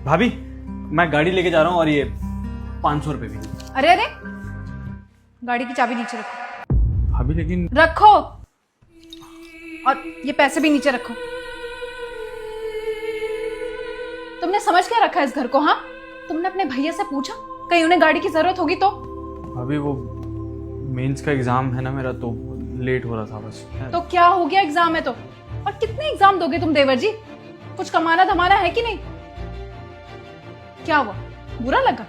भाभी मैं गाड़ी लेके जा रहा हूँ और ये 500 रुपये भी। अरे अरे, गाड़ी की चाबी नीचे रखो। भाभी लेकिन रखो, और ये पैसे भी नीचे रखो। तुमने समझ क्या रखा है इस घर को? हाँ, तुमने अपने भैया से पूछा कहीं उन्हें गाड़ी की जरूरत होगी तो? भाभी वो मेंस का एग्जाम है ना मेरा, तो लेट हो रहा था बस। तो क्या हो गया, एग्जाम है तो? और कितने एग्जाम दोगे तुम देवर जी? कुछ कमाना धमाना है कि नहीं? क्या हुआ, बुरा लगा?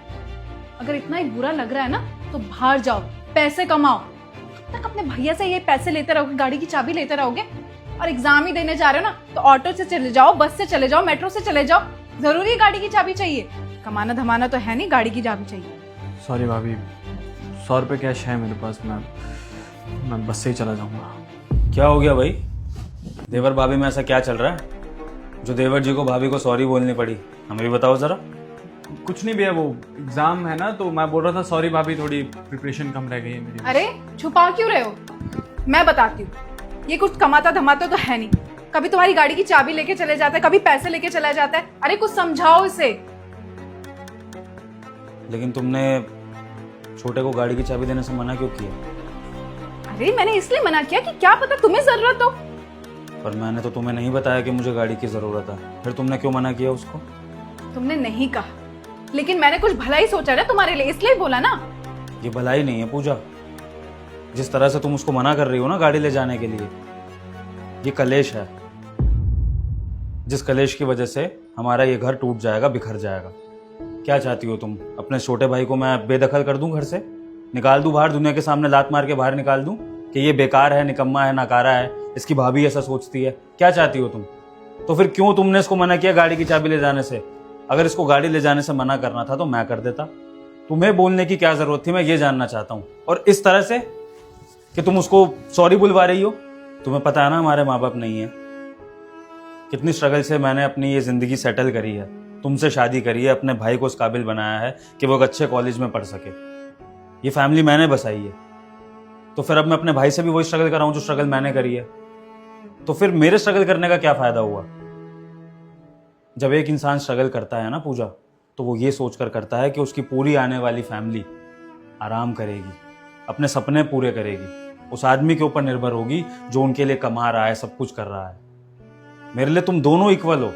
अगर इतना ही बुरा लग रहा है ना तो बाहर जाओ, पैसे कमाओ। कब तक अपने भैया से ये पैसे लेते रहोगे, गाड़ी की चाबी लेते रहोगे? और एग्जाम ही देने जा रहे हो ना तो ऑटो से चले जाओ, बस से चले जाओ, मेट्रो से चले जाओ। जरूरी गाड़ी की चाबी चाहिए? कमाना धमाना तो है नहीं, गाड़ी की चाबी चाहिए। सॉरी भाभी, 100 रुपये कैश है मेरे पास, मैं बस से ही चला जाऊंगा। क्या हो गया भाई? देवर भाभी में ऐसा क्या चल रहा है जो देवर जी को भाभी को सॉरी बोलनी पड़ी? हमें भी बताओ जरा। कुछ नहीं भैया, वो एग्जाम है ना तो मैं बोल रहा था सॉरी भाभी, थोड़ी प्रिपरेशन कम रह गई है मेरी। अरे छुपा क्यों रहे हो? मैं बताती हूँ, ये कुछ कमाता धमाता तो है नहीं। कभी तुम्हारी गाड़ी की चाबी लेके चले जाता है, कभी पैसे लेके चला जाता है। अरे कुछ समझाओ इसे। लेकिन तुमने छोटे को गाड़ी की चाबी देने से मना क्यों किया? अरे मैंने इसलिए मना किया कि क्या पता तुम्हें जरूरत हो। पर मैंने तो तुम्हें नहीं बताया कि मुझे गाड़ी की जरूरत है, फिर तुमने क्यों मना किया उसको? तुमने नहीं कहा, लेकिन मैंने कुछ भला ही सोचा ना तुम्हारे लिए, इसलिए बोला ना। ये भलाई नहीं है पूजा। जिस तरह से तुम उसको मना कर रही हो ना गाड़ी ले जाने के लिए, ये कलेश है। जिस कलेश की वजह से हमारा ये घर टूट जाएगा, बिखर जाएगा। क्या चाहती हो तुम? अपने छोटे भाई को मैं बेदखल कर दूं, घर से निकाल दूं बाहर, दुनिया के सामने लात मार के बाहर निकाल दूं कि ये बेकार है, निकम्मा है, नाकारा है, इसकी भाभी ऐसा सोचती है? क्या चाहती हो तुम? तो फिर क्यों तुमने इसको मना किया गाड़ी की चाबी ले जाने से? अगर इसको गाड़ी ले जाने से मना करना था तो मैं कर देता। तुम्हें बोलने की क्या जरूरत थी, मैं ये जानना चाहता हूँ। और इस तरह से कि तुम उसको सॉरी बुलवा रही हो। तुम्हें पता है ना हमारे माँ बाप नहीं है, कितनी स्ट्रगल से मैंने अपनी ये जिंदगी सेटल करी है, तुमसे शादी करी है, अपने भाई को इस काबिल बनाया है कि वो एक अच्छे कॉलेज में पढ़ सके। ये फैमिली मैंने बसाई है, तो फिर अब मैं अपने भाई से भी वही स्ट्रगल कर रहा हूं जो स्ट्रगल मैंने करी है। तो फिर मेरे स्ट्रगल करने का क्या फायदा हुआ? जब एक इंसान स्ट्रगल करता है ना पूजा, तो वो ये सोचकर करता है कि उसकी पूरी आने वाली फैमिली आराम करेगी, अपने सपने पूरे करेगी, उस आदमी के ऊपर निर्भर होगी जो उनके लिए कमा रहा है, सब कुछ कर रहा है। मेरे लिए तुम दोनों इक्वल हो।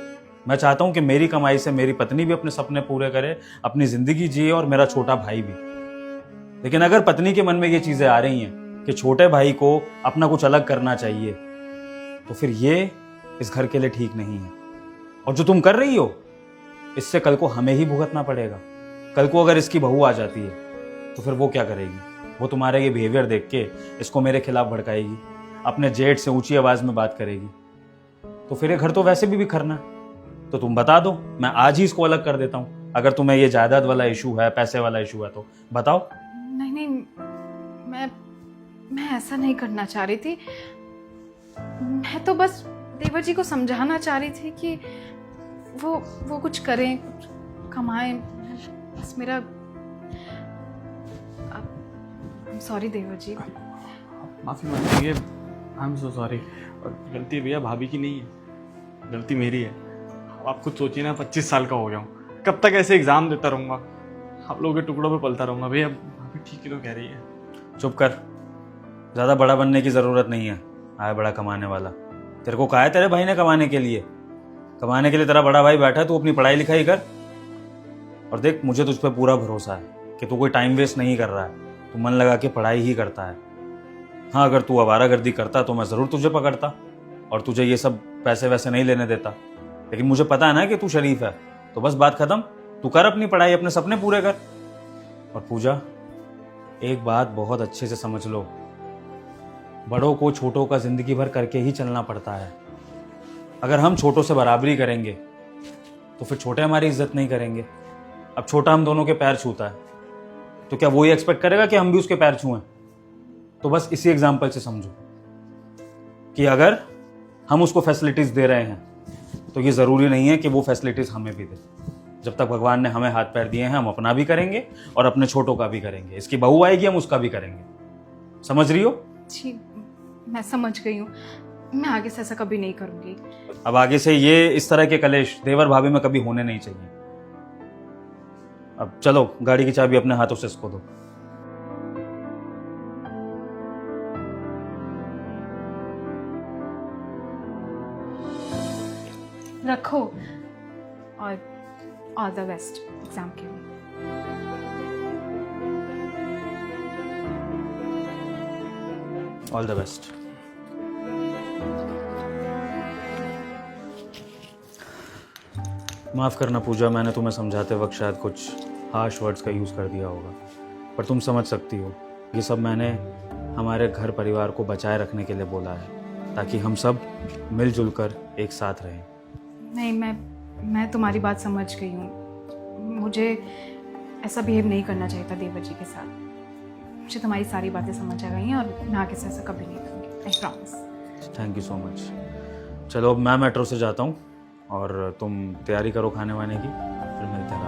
मैं चाहता हूं कि मेरी कमाई से मेरी पत्नी भी अपने सपने पूरे करे, अपनी जिंदगी जिए, और मेरा छोटा भाई भी। लेकिन अगर पत्नी के मन में ये चीजें आ रही हैं कि छोटे भाई को अपना कुछ अलग करना चाहिए, तो फिर ये इस घर के लिए ठीक नहीं है। और जो तुम कर रही हो, इससे कल को हमें ही भुगतना पड़ेगा। कल को अगर इसकी बहू आ जाती है तो फिर वो क्या करेगी? वो तुम्हारे ये बिहेवियर देख के इसको मेरे खिलाफ भड़काएगी, अपने जेठ से ऊंची आवाज में बात करेगी। तो फिर ये घर तो वैसे भी बिखरना है। तो तुम बता दो, मैं आज ही इसको अलग कर देता हूं। अगर तुम्हें ये जायदाद वाला इशू है, पैसे वाला इशू है, तो बताओ। नहीं नहीं, मैं ऐसा नहीं करना चाह रही थी। मैं तो बस देवर जी को समझाना चाह रही थी कि वो कुछ करें, कुछ कमाएं। बस मेरा सॉरी देवर जी। माफ़ी मांगिए, आई एम सो सॉरी। और गलती भैया भाभी की नहीं है, गलती मेरी है। आप खुद सोचिए ना, 25 साल का हो गया हूँ, कब तक ऐसे एग्जाम देता रहूँगा, आप लोगों के टुकड़ों पे पलता रहूँगा? भैया भाभी ठीक ही तो कह रही है। चुप कर, ज्यादा बड़ा बनने की जरूरत नहीं है। आया बड़ा कमाने वाला। तेरे को कहा है तेरे भाई ने कमाने के लिए? कमाने के लिए तेरा बड़ा भाई बैठा है, तू अपनी पढ़ाई लिखाई कर। और देख, मुझे तुझ पे पूरा भरोसा है कि तू कोई टाइम वेस्ट नहीं कर रहा है, तू मन लगा के पढ़ाई ही करता है। हाँ, अगर तू आवारागर्दी करता तो मैं जरूर तुझे पकड़ता और तुझे ये सब पैसे वैसे नहीं लेने देता। लेकिन मुझे पता है ना कि तू शरीफ है, तो बस बात खत्म। तू कर अपनी पढ़ाई, अपने सपने पूरे कर। और पूजा, एक बात बहुत अच्छे से समझ लो, बड़ों को छोटों का जिंदगी भर करके ही चलना पड़ता है। अगर हम छोटों से बराबरी करेंगे तो फिर छोटे हमारी इज्जत नहीं करेंगे। अब छोटा हम दोनों के पैर छूता है, तो क्या वो ही एक्सपेक्ट करेगा कि हम भी उसके पैर छुएं? तो बस इसी एग्जाम्पल से समझो कि अगर हम उसको फैसिलिटीज दे रहे हैं तो ये जरूरी नहीं है कि वो फैसिलिटीज हमें भी दे। जब तक भगवान ने हमें हाथ पैर दिए हैं, हम अपना भी करेंगे और अपने छोटों का भी करेंगे। इसकी बहू आएगी, हम उसका भी करेंगे। समझ रही हो? जी मैं समझ गई हूँ, मैं आगे से ऐसा कभी नहीं करूंगी। अब आगे से ये इस तरह के कलेश देवर भाभी में कभी होने नहीं चाहिए। अब चलो गाड़ी की चाबी अपने हाथों से इसको दो। रखो, और ऑल द बेस्ट एग्जाम के लिए। All the best. माफ़ करना पूजा, मैंने तुम्हें समझाते वक्त शायद कुछ हार्श वर्ड्स का यूज़ कर दिया होगा, पर तुम समझ सकती हो ये सब मैंने हमारे घर परिवार को बचाए रखने के लिए बोला है, ताकि हम सब मिलजुल कर एक साथ रहें। नहीं, मैं तुम्हारी बात समझ गई हूँ। मुझे ऐसा बिहेव नहीं करना चाहिए था देवर जी के साथ। मुझे तुम्हारी सारी बातें समझ आ गई हैं और मैं आगे से ऐसा कभी नहीं करूँगी, I promise. Thank you so much. चलो अब मैं मेट्रो से जाता हूँ और तुम तैयारी करो खाने वाने की, फिर मिलते हैं।